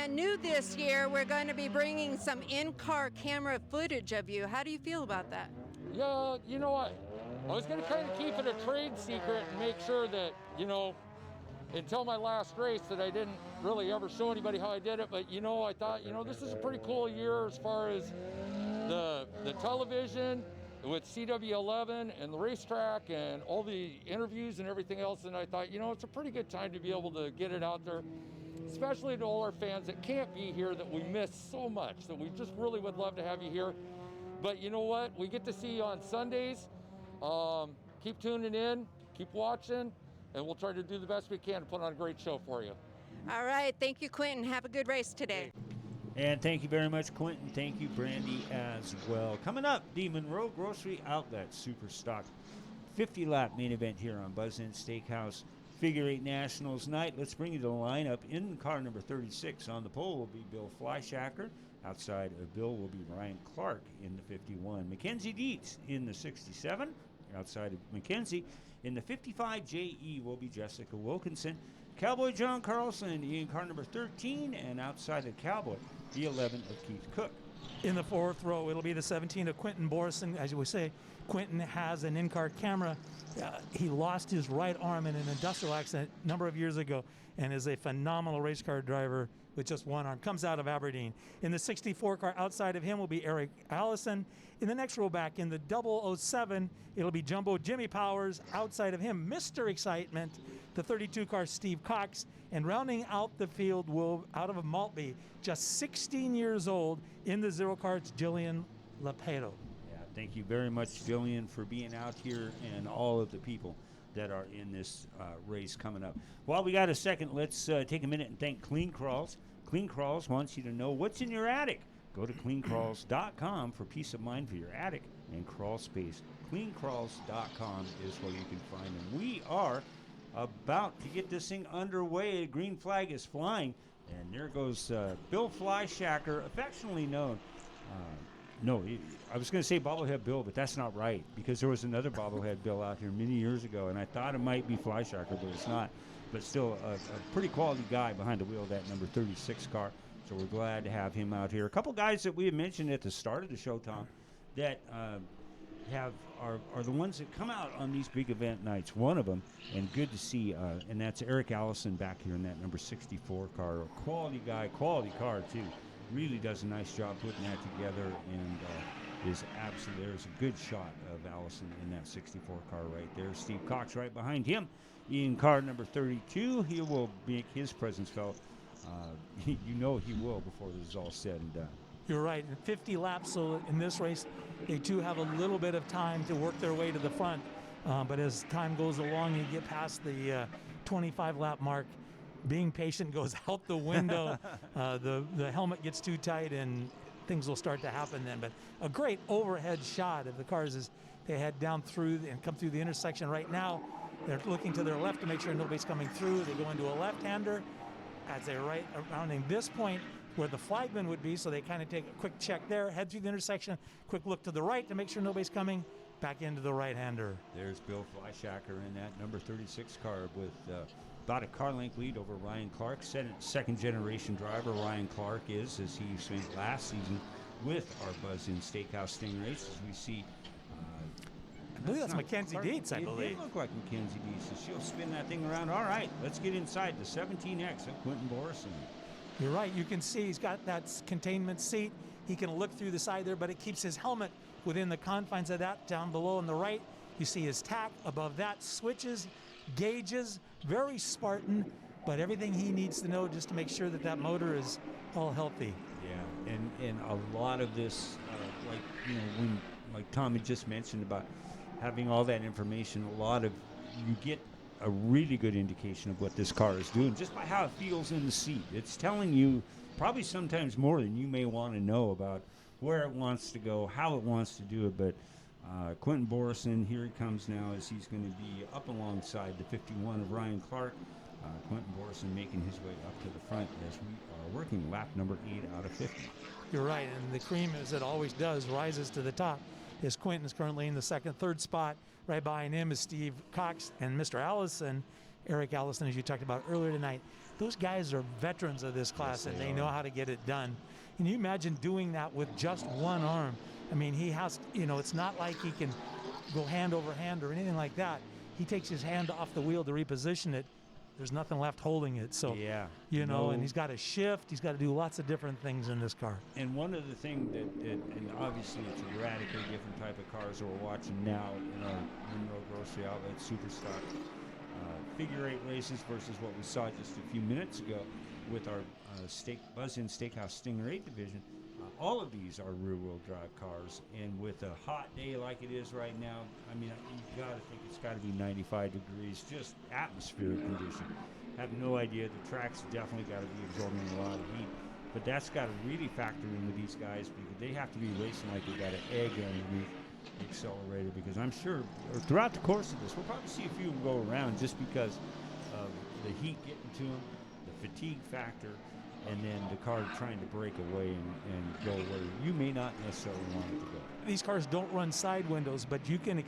And new this year, we're going to be bringing some in-car camera footage of you. How do you feel about that? Yeah, you know what? I was going to kind of keep it a trade secret and make sure that, until my last race that I didn't really ever show anybody how I did it. But, I thought, this is a pretty cool year as far as the television with CW11 and the racetrack and all the interviews and everything else. And I thought, it's a pretty good time to be able to get it out there, especially to all our fans that can't be here, that we miss so much, that we just really would love to have you here. But you know what? We get to see you on Sundays. Keep tuning in, keep watching, and we'll try to do the best we can to put on a great show for you. All right. Thank you, Quentin. Have a good race today. And thank you very much, Quentin. Thank you, Brandy, as well. Coming up, the Monroe Grocery Outlet Super Stock 50-lap main event here on Buzz Inn Steakhouse Figure 8 Nationals night. Let's bring you the lineup. In car number 36 on the pole will be Bill Fleischacker. Outside of Bill will be Ryan Clark in the 51. Mackenzie Dietz in the 67. Outside of Mackenzie in the 55 JE will be Jessica Wilkinson. Cowboy John Carlson in car number 13. And outside of Cowboy, the 11 of Keith Cook. In the fourth row, it'll be the 17 of Quentin Borison. As you would say, Quentin has an in-car camera. He lost his right arm in an industrial accident a number of years ago and is a phenomenal race car driver with just one arm. Comes out of Aberdeen. In the 64 car outside of him will be Eric Allison. In the next row back, in the 007, it'll be Jumbo Jimmy Powers. Outside of him, Mr. Excitement, the 32 car Steve Cox. And rounding out the field will, out of Maltby, just 16 years old, in the 0 car, it's Jillian Lepedo. Thank you very much, Jillian, for being out here and all of the people that are in this race coming up. While we got a second, let's take a minute and thank Clean Crawls. Clean Crawls wants you to know what's in your attic. Go to cleancrawls.com for peace of mind for your attic and crawl space. Cleancrawls.com is where you can find them. We are about to get this thing underway. A green flag is flying, and there goes Bill Fleischacker, affectionately known. No, I was going to say Bobblehead Bill, but that's not right, because there was another Bobblehead Bill out here many years ago, and I thought it might be Fleischacker, but it's not. But still, a pretty quality guy behind the wheel of that number 36 car, so we're glad to have him out here. A couple guys that we had mentioned at the start of the show, Tom, that are the ones that come out on these big event nights. One of them, and good to see, and that's Eric Allison back here in that number 64 car. A quality guy, quality car, too. Really does a nice job putting that together, and is absolutely, there's a good shot of Allison in that 64 car right there. Steve Cox right behind him in car number 32. He will make his presence felt. He will before this is all said and done. You're right. 50 laps, so in this race, they too have a little bit of time to work their way to the front. But as time goes along, you get past the 25-lap mark. Being patient goes out the window. The helmet gets too tight, and things will start to happen then. But a great overhead shot of the cars as they head down through and come through the intersection. Right now, they're looking to their left to make sure nobody's coming through. They go into a left-hander as they're right rounding this point where the flagman would be, so they kind of take a quick check there, head through the intersection, quick look to the right to make sure nobody's coming, back into the right-hander. There's Bill Fleischacker in that number 36 car with about a car length lead over Ryan Clark. Second-generation driver Ryan Clark is, as he spent last season with our Buzz Inn Steakhouse Stingrays. As we see, I believe that's Mackenzie Dietz, I believe. It did look like Mackenzie Dietz. So she'll spin that thing around. All right, let's get inside the 17X of Quentin Borison. You're right. You can see he's got that containment seat. He can look through the side there, but it keeps his helmet within the confines of that. Down below on the right, you see his tack. Above that, switches, gauges, very Spartan, but everything he needs to know just to make sure that that motor is all healthy. Yeah, and a lot of this, like Tommy just mentioned about having all that information, you get a really good indication of what this car is doing just by how it feels in the seat. It's telling you probably sometimes more than you may want to know about where it wants to go, how it wants to do it. But Quentin Borison, here he comes now as he's going to be up alongside the 51 of Ryan Clark. Quentin Borison making his way up to the front as we are working lap number 8 out of 50. You're right, and the cream, as it always does, rises to the top. As Quentin is currently in the second, third spot. Right behind him is Steve Cox and Mr. Allison Eric Allison, as you talked about earlier tonight. Those guys are veterans of this class, and they know how to get it done. Can you imagine doing that with just one arm? I mean, he has, it's not like he can go hand over hand or anything like that. He takes his hand off the wheel to reposition it. There's nothing left holding it. So, and he's got to shift. He's got to do lots of different things in this car. And one of the things and obviously it's a radically different type of cars that we're watching now in our Monroe Grocery Outlet Superstock figure 8 races versus what we saw just a few minutes ago with our Buzz-In Steakhouse Stinger 8 division. All of these are rear-wheel drive cars, and with a hot day like it is right now, I mean, you got to think it's got to be 95 degrees, just atmospheric condition. Have no idea. The track's definitely got to be absorbing a lot of heat, but that's got to really factor in with these guys because they have to be racing like they got an egg underneath the accelerator. Because I'm sure throughout the course of this, we'll probably see a few of them go around just because of the heat getting to them, the fatigue factor, and then the car trying to break away and go where you may not necessarily want it to go. These cars don't run side windows, but you can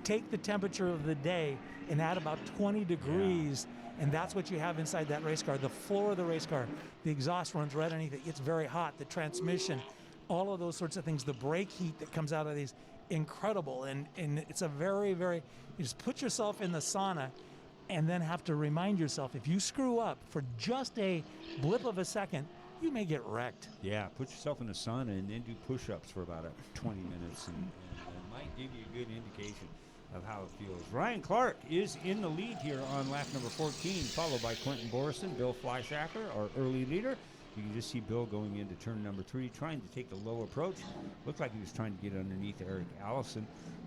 take the temperature of the day and add about 20 degrees, and that's what you have inside that race car. The floor of the race car, the exhaust runs right underneath it. It's very hot. The transmission, all of those sorts of things, the brake heat that comes out of these, incredible. And it's a very, very, you just put yourself in the sauna and then have to remind yourself, if you screw up for just a blip of a second, you may get wrecked. Yeah, put yourself in the sauna and then do push-ups for about 20 minutes, and it might give you a good indication of how it feels. Ryan Clark is in the lead here on lap number 14, followed by Quentin Borison, Bill Fleischacker, our early leader. You can just see Bill going into turn number 3, trying to take the low approach. Looked like he was trying to get underneath Eric Allison.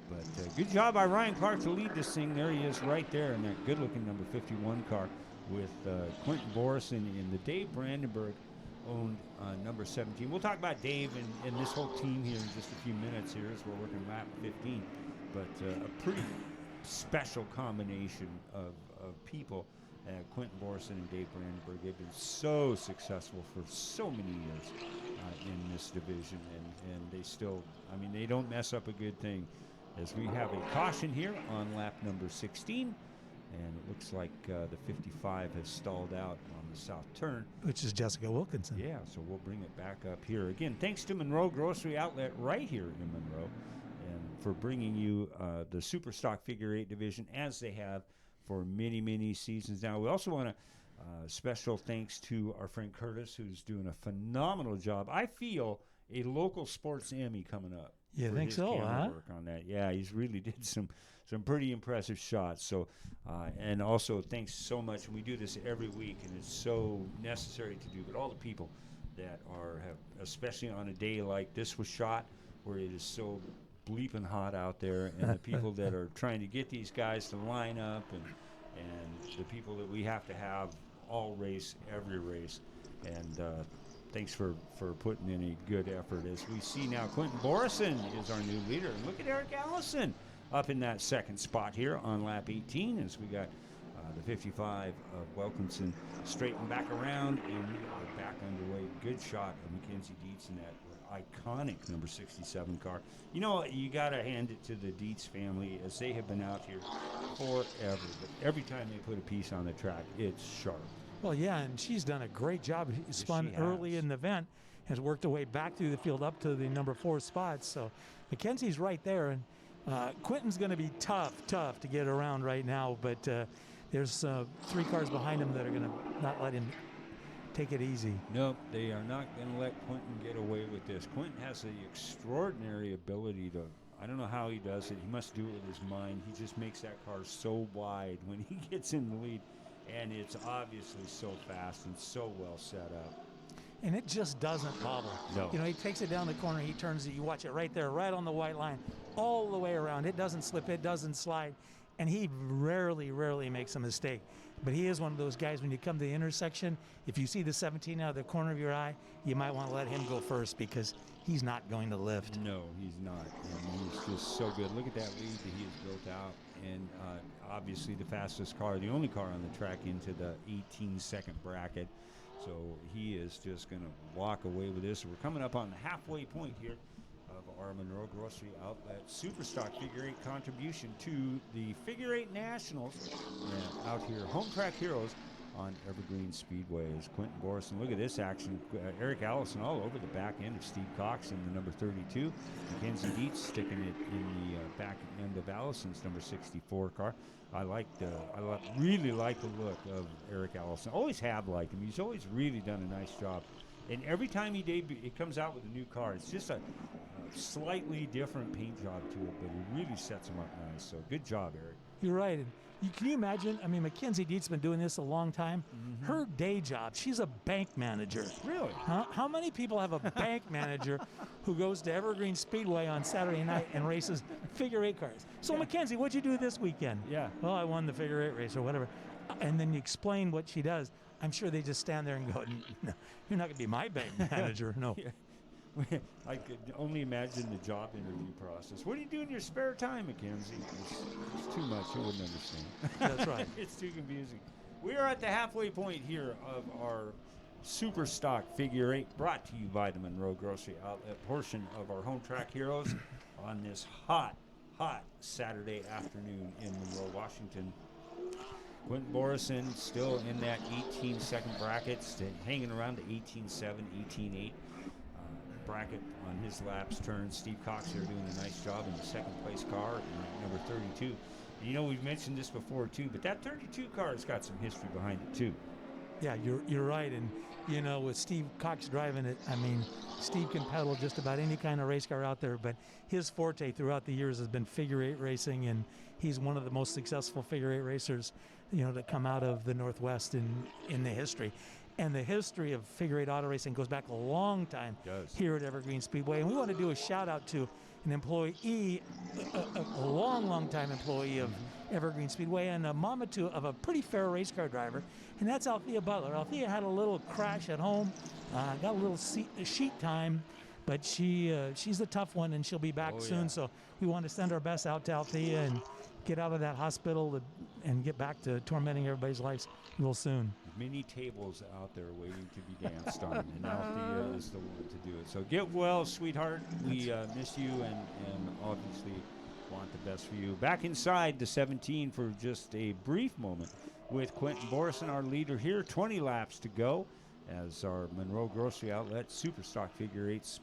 But good job by Ryan Clark to lead this thing. There he is right there in that good-looking number 51 car with Quentin Borison in the Dave Brandenburg owned number 17. We'll talk about Dave and this whole team here in just a few minutes here as we're working lap 15. But a pretty special combination of people. Quentin Borison and Dave Brandenburg, they've been so successful for so many years in this division, and they still, I mean, they don't mess up a good thing. As we have a caution here on lap number 16, and it looks like the 55 has stalled out on the south turn. Which is Jessica Wilkinson. Yeah, so we'll bring it back up here. Again, thanks to Monroe Grocery Outlet right here in Monroe, and for bringing you the Superstock Figure 8 division as they have for many, many seasons now. We also want to special thanks to our friend Curtis, who's doing a phenomenal job. I feel a local sports Emmy coming up. You think so, huh? Work on that. Yeah, he's really did some pretty impressive shots. So, and also thanks so much. We do this every week, and it's so necessary to do. But all the people that have, especially on a day like this was shot, where it is so bleeping hot out there, and the people that are trying to get these guys to line up, and the people that we have to have all race every race. And thanks for putting in a good effort. As we see now, Quentin Borison is our new leader. And look at Eric Allison up in that second spot here on lap 18 as we got the 55 of Wilkinson straightened back around, and we are back underway. Good shot of Mackenzie Dietz in that iconic number 67 car. You know, you got to hand it to the Dietz family, as they have been out here forever. But every time they put a piece on the track, it's sharp. Well, yeah, and she's done a great job. Spun early in the event, has worked her way back through the field up to the number 4 spots. So Mackenzie's right there, and Quentin's going to be tough to get around right now. But there's 3 cars behind him that are going to not let him take it easy. Nope, they are not going to let Quentin get away with this. Quentin has the extraordinary ability to, I don't know how he does it. He must do it with his mind. He just makes that car so wide when he gets in the lead. And it's obviously so fast and so well set up. And it just doesn't bobble. No. You know, he takes it down the corner, he turns it, you watch it right there, right on the white line, all the way around. It doesn't slip, it doesn't slide. And he rarely makes a mistake. But he is one of those guys, when you come to the intersection, if you see the 17 out of the corner of your eye, you might want to let him go first because he's not going to lift. No, he's not. And he's just so good. Look at that lead that he has built out. And obviously the fastest car, the only car on the track into the 18-second bracket. So he is just going to walk away with this. We're coming up on the halfway point here of our Monroe Grocery Outlet Superstock Figure 8 contribution to the Figure 8 Nationals out here, Home Track Heroes on Evergreen Speedway. Is Quentin Borison. Look at this action. Eric Allison all over the back end of Steve Cox in the number 32. Mackenzie Dietz sticking it in the back end of Allison's number 64 car. I really like the look of Eric Allison. Always have liked him. He's always really done a nice job. And every time it comes out with a new car, it's just a slightly different paint job to it, but it really sets him up nice. So good job, Eric. You're right. And can you imagine? I mean, Mackenzie Dietz been doing this a long time. Mm-hmm. Her day job, she's a bank manager. Really? How many people have a bank manager who goes to Evergreen Speedway on Saturday night and races figure 8 cars? So, Mackenzie, what'd you do this weekend? Yeah. Well, I won the figure 8 race or whatever. And then you explain what she does. I'm sure they just stand there and go, no, you're not going to be my bank manager. No. Yeah. I could only imagine the job interview process. What do you do in your spare time, Mackenzie? It's too much. You wouldn't understand. That's right. It's too confusing. We are at the halfway point here of our Super Stock Figure 8, brought to you by the Monroe Grocery Outlet portion of our Home Track Heroes on this hot Saturday afternoon in Monroe, Washington. Quentin Borison still in that 18-second bracket, hanging around the 18-7, 18-8 bracket on his laps turn. Steve Cox here doing a nice job in the second place car, number 32. And you know, we've mentioned this before too, but that 32 car has got some history behind it too. Yeah, you're right. And, you know, with Steve Cox driving it, I mean, Steve can pedal just about any kind of race car out there, but his forte throughout the years has been figure 8 racing, and he's one of the most successful figure 8 racers, you know, that come out of the Northwest in the history. And the history of figure 8 auto racing goes back a long time here at Evergreen Speedway. And we want to do a shout out to an employee, a long time employee of Evergreen Speedway, and a mama too of a pretty fair race car driver, and that's Althea Butler. Althea had a little crash at home, got a little sheet time, but she's the tough one, and she'll be back soon. Yeah. So we want to send our best out to Althea and get out of that hospital and get back to tormenting everybody's lives real soon. Many tables out there waiting to be danced on, and Althea is the one to do it. So get well, sweetheart. We miss you and obviously want the best for you. Back inside the 17 for just a brief moment with Quentin Borison, our leader here. 20 laps to go as our Monroe Grocery Outlet Superstock Figure 8s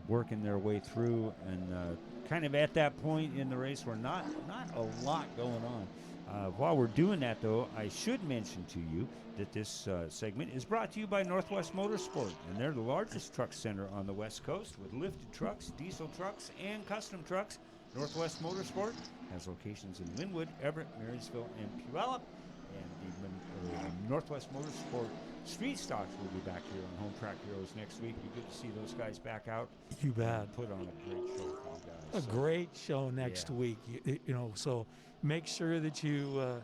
working their way through, and kind of at that point in the race where not a lot going on. While we're doing that, though, I should mention to you that this segment is brought to you by Northwest Motorsport, and they're the largest truck center on the West Coast with lifted trucks, diesel trucks, and custom trucks. Northwest Motorsport has locations in Linwood, Everett, Marysville, and Puyallup, and the Northwest Motorsport Street Stocks will be back here on Home Track Heroes next week. Be good to see those guys back out. You bet. Put on a great show for you guys. A great show next week. You know, so make sure that you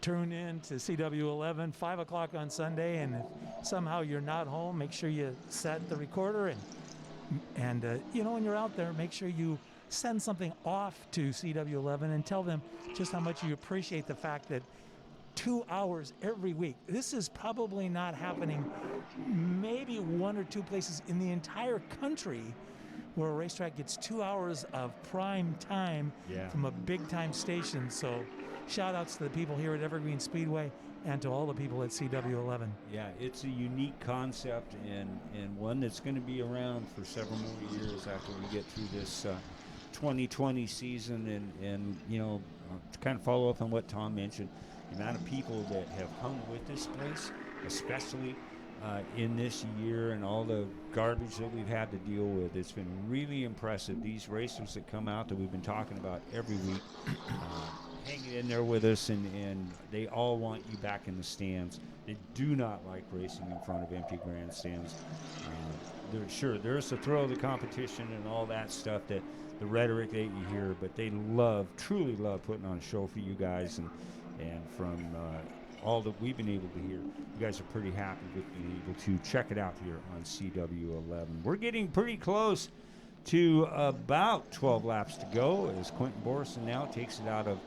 tune in to CW11, 5 o'clock on Sunday, and if somehow you're not home, make sure you set the recorder, and you know, when you're out there, make sure you send something off to CW11 and tell them just how much you appreciate the fact that 2 hours every week. This is probably not happening maybe 1 or 2 places in the entire country where a racetrack gets 2 hours of prime time from a big time station. So shout outs to the people here at Evergreen Speedway and to all the people at CW11. Yeah, it's a unique concept and one that's going to be around for several more years after we get through this 2020 season. And you know, to kind of follow up on what Tom mentioned, the amount of people that have hung with this place, especially in this year, and all the garbage that we've had to deal with. It's been really impressive. These racers that come out that we've been talking about every week, hanging in there with us, and they all want you back in the stands. They do not like racing in front of empty grandstands. There's the thrill of the competition and all that stuff, that the rhetoric that you hear, but they truly love putting on a show for you guys, and from all that we've been able to hear, you guys are pretty happy with being able to check it out here on CW11. We're getting pretty close to about 12 laps to go as Quentin Borison now takes it out of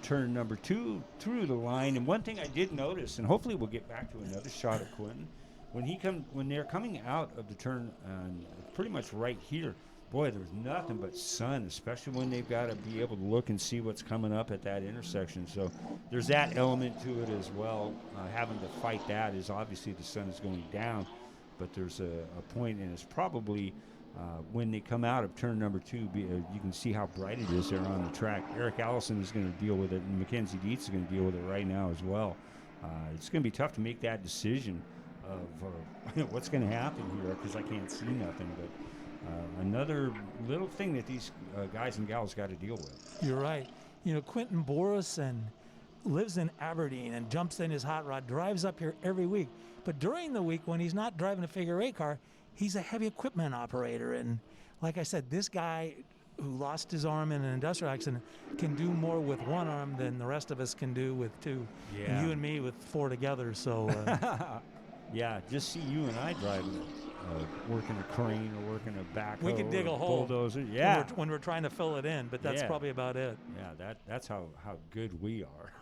turn number 2 through the line. And one thing I did notice, and hopefully we'll get back to another shot of Quentin, when they're coming out of the turn, pretty much right here, boy, there's nothing but sun, especially when they've got to be able to look and see what's coming up at that intersection. So there's that element to it as well. Having to fight that is obviously the sun is going down, but there's a point, and it's probably when they come out of turn number 2, you can see how bright it is there on the track. Eric Allison is going to deal with it, and Mackenzie Dietz is going to deal with it right now as well. It's going to be tough to make that decision of what's going to happen here, because I can't see nothing. But another little thing that these guys and gals got to deal with. You're right. You know, Quentin Borison lives in Aberdeen and jumps in his hot rod, drives up here every week. But during the week, when he's not driving a figure 8 car, he's a heavy equipment operator. And like I said, this guy who lost his arm in an industrial accident can do more with one arm than the rest of us can do with 2. Yeah. And you and me with 4 together. So, yeah, just see you and I driving, working a crane or working a backhoe. we can dig or a hole bulldozer. Yeah. when we're trying to fill it in, but that's Yeah. probably about it. Yeah, that's how good we are.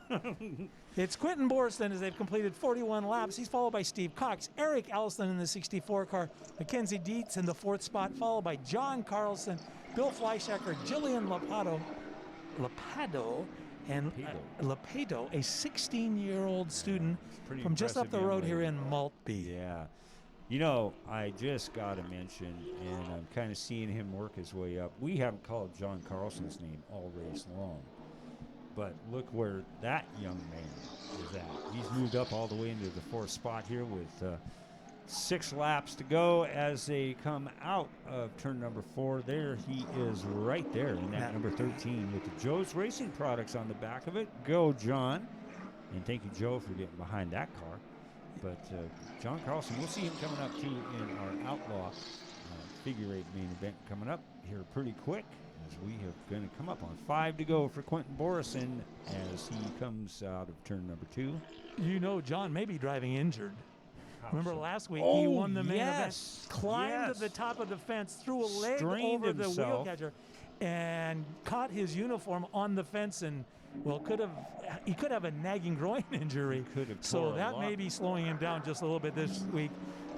It's Quentin Borison as they've completed 41 laps. He's followed by Steve Cox, Eric Allison in the 64 car, Mackenzie Dietz in the 4th spot, followed by John Carlson, Bill Fleischacker, Jillian Lapado, and Lapedo, a 16-year-old student pretty from just up impressive the young road here lady. in Maltby. Yeah. You know, I just got to mention, and I'm kind of seeing him work his way up. We haven't called John Carlson's name all race long, but look where that young man is at. He's moved up all the way into the 4th spot here with 6 laps to go as they come out of turn number 4. There he is right there in that number 13 with the Joe's Racing Products on the back of it. Go, John. And thank you, Joe, for getting behind that car. But John Carlson, we'll see him coming up, too, in our Outlaw figure 8 main event coming up here pretty quick, as we have going to come up on 5 to go for Quentin Borison as he comes out of turn number 2. You know, John may be driving injured. Remember last week he Oh, won the main yes, event, climbed to the yes. top of the fence, threw a leg Strained over the wheel himself. catcher, and caught his uniform on the fence, and he could have a nagging groin injury. Could have So tore a that lot. may be slowing him down just a little bit this week.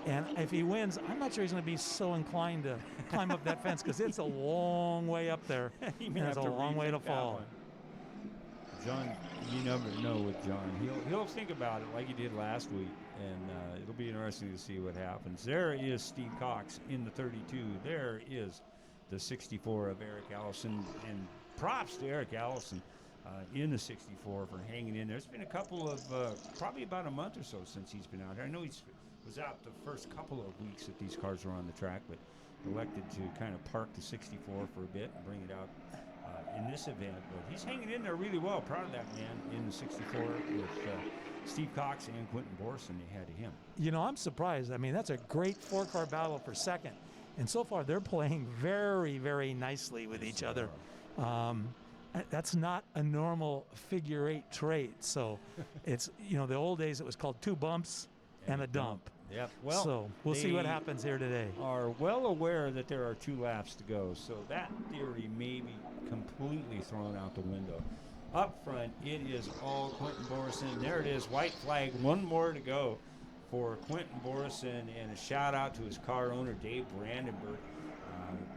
And if he wins, I'm not sure he's going to be so inclined to climb up that fence, because it's a long way up there. He and may it's have a to long way to rethink that fall. one. John, you never know with John. He'll think about it like he did last week, and it'll be interesting to see what happens. There is Steve Cox in the 32. There is the 64 of Eric Allison, and props to Eric Allison in the 64 for hanging in there. It's been a couple of, probably about a month or so since he's been out here. I know he was out the first couple of weeks that these cars were on the track, but elected to kind of park the 64 for a bit and bring it out in this event. But he's hanging in there really well. Proud of that man in the 64 with Steve Cox and Quentin Borison ahead of him. You know, I'm surprised. I mean, that's a great 4-car battle for second. And so far, they're playing very, very nicely with each other. That's not a normal figure 8 trait. So it's, you know, the old days it was called 2 bumps and a dump. Yep. Well, so we'll see what happens here today. Are well aware that there are 2 laps to go, so that theory may be completely thrown out the window. Up front, it is all Quentin Borison. There it is, white flag, 1 more to go for Quentin Borison, and a shout out to his car owner, Dave Brandenburg.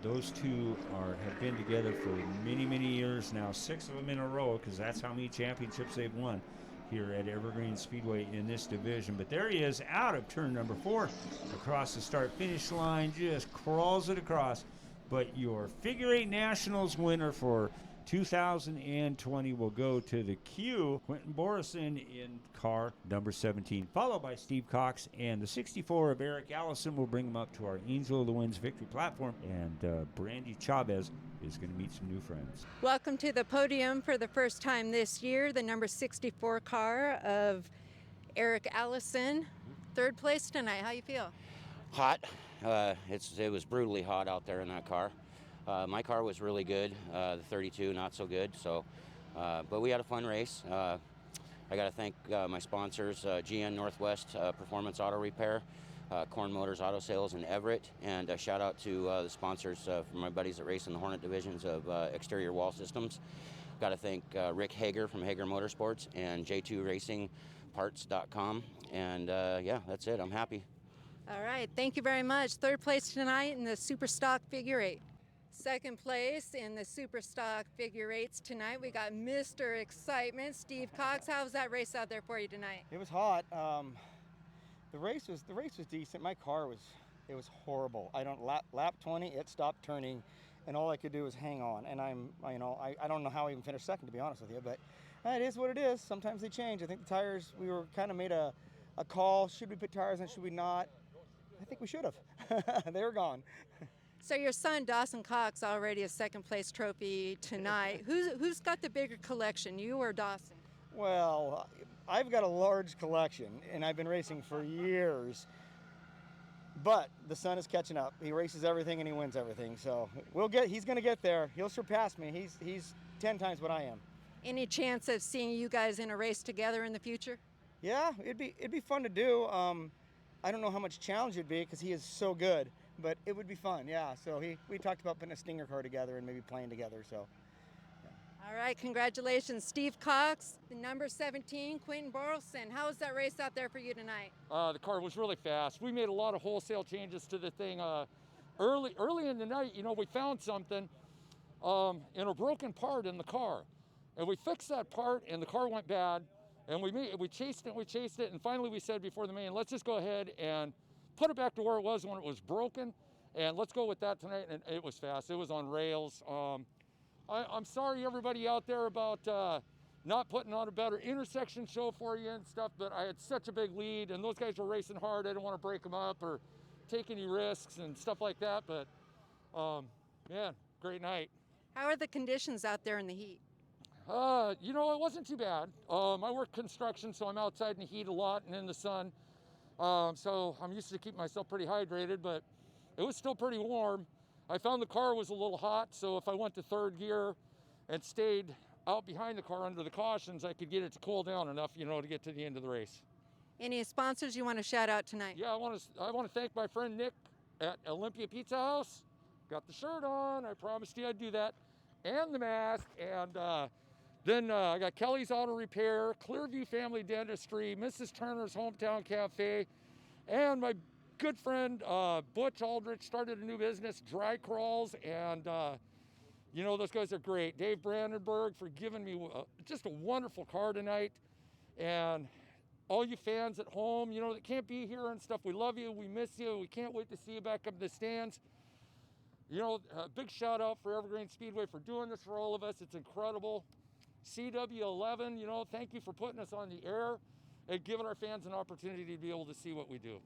Those 2 have been together for many, many years now, 6 of them in a row, because that's how many championships they've won here at Evergreen Speedway in this division. But there he is out of turn number 4 across the start-finish line, just crawls it across. But your figure 8 nationals winner for 2020 will go to the queue. Quentin Borison in car number 17, followed by Steve Cox, and the 64 of Eric Allison will bring him up to our Angel of the Winds victory platform, and Brandy Chavez is going to meet some new friends. Welcome to the podium for the first time this year, the number 64 car of Eric Allison. 3rd place tonight. How you feel? Hot. It was brutally hot out there in that car. My car was really good. The 32 not so good. So, but we had a fun race. I got to thank my sponsors, GN Northwest Performance Auto Repair, Corn Motors Auto Sales in Everett, and a shout out to the sponsors from my buddies that race in the Hornet divisions of Exterior Wall Systems. Got to thank Rick Hager from Hager Motorsports and J2RacingParts.com. And yeah, that's it. I'm happy. All right. Thank you very much. 3rd place tonight in the Super Stock figure 8. Second place in the super stock figure eights tonight. We got Mr. Excitement, Steve Cox. How was that race out there for you tonight? It was hot. The race was decent. My car was horrible. Lap 20, it stopped turning, and all I could do was hang on. And I don't know how I even finished second, to be honest with you. But it is what it is. Sometimes they change. I think the tires, we were kind of made a call. Should we put tires on? Should we not? I think we should have. They were gone. So your son Dawson Cox already a second place trophy tonight. Who's got the bigger collection, you or Dawson? Well, I've got a large collection, and I've been racing for years. But the son is catching up. He races everything and he wins everything. So he's going to get there. He'll surpass me. He's 10 times what I am. Any chance of seeing you guys in a race together in the future? Yeah, it'd be fun to do. I don't know how much challenge it'd be because he is so good, but it would be fun. Yeah. So we talked about putting a Stinger car together and maybe playing together. So. All right, congratulations, Steve Cox, the number 17, Quentin Borelson. How was that race out there for you tonight? The car was really fast. We made a lot of wholesale changes to the thing. Early in the night, we found something in a broken part in the car. And we fixed that part, and the car went bad. And we chased it, and finally we said before the main, let's just go ahead and put it back to where it was when it was broken, and let's go with that tonight. And it was fast. It was on rails. I'm sorry, everybody out there, about not putting on a better intersection show for you and stuff, but I had such a big lead, and those guys were racing hard. I didn't want to break them up or take any risks and stuff like that, but man, great night. How are the conditions out there in the heat? It wasn't too bad. I work construction, so I'm outside in the heat a lot and in the sun. So I'm used to keep myself pretty hydrated, but it was still pretty warm. I found the car was a little hot, so if I went to third gear and stayed out behind the car under the cautions, I could get it to cool down enough, to get to the end of the race. Any sponsors you want to shout out tonight? Yeah, I want to thank my friend Nick at Olympia Pizza House. Got the shirt on. I promised you I'd do that, and the mask. And then I got Kelly's Auto Repair, Clearview Family Dentistry, Mrs. Turner's Hometown Cafe, and my good friend Butch Aldrich started a new business, Dry Crawls, and those guys are great. Dave Brandenburg for giving me just a wonderful car tonight, and all you fans at home, that can't be here and stuff, we love you, we miss you, we can't wait to see you back up in the stands. A big shout out for Evergreen Speedway for doing this for all of us. It's incredible. CW11, thank you for putting us on the air and giving our fans an opportunity to be able to see what we do.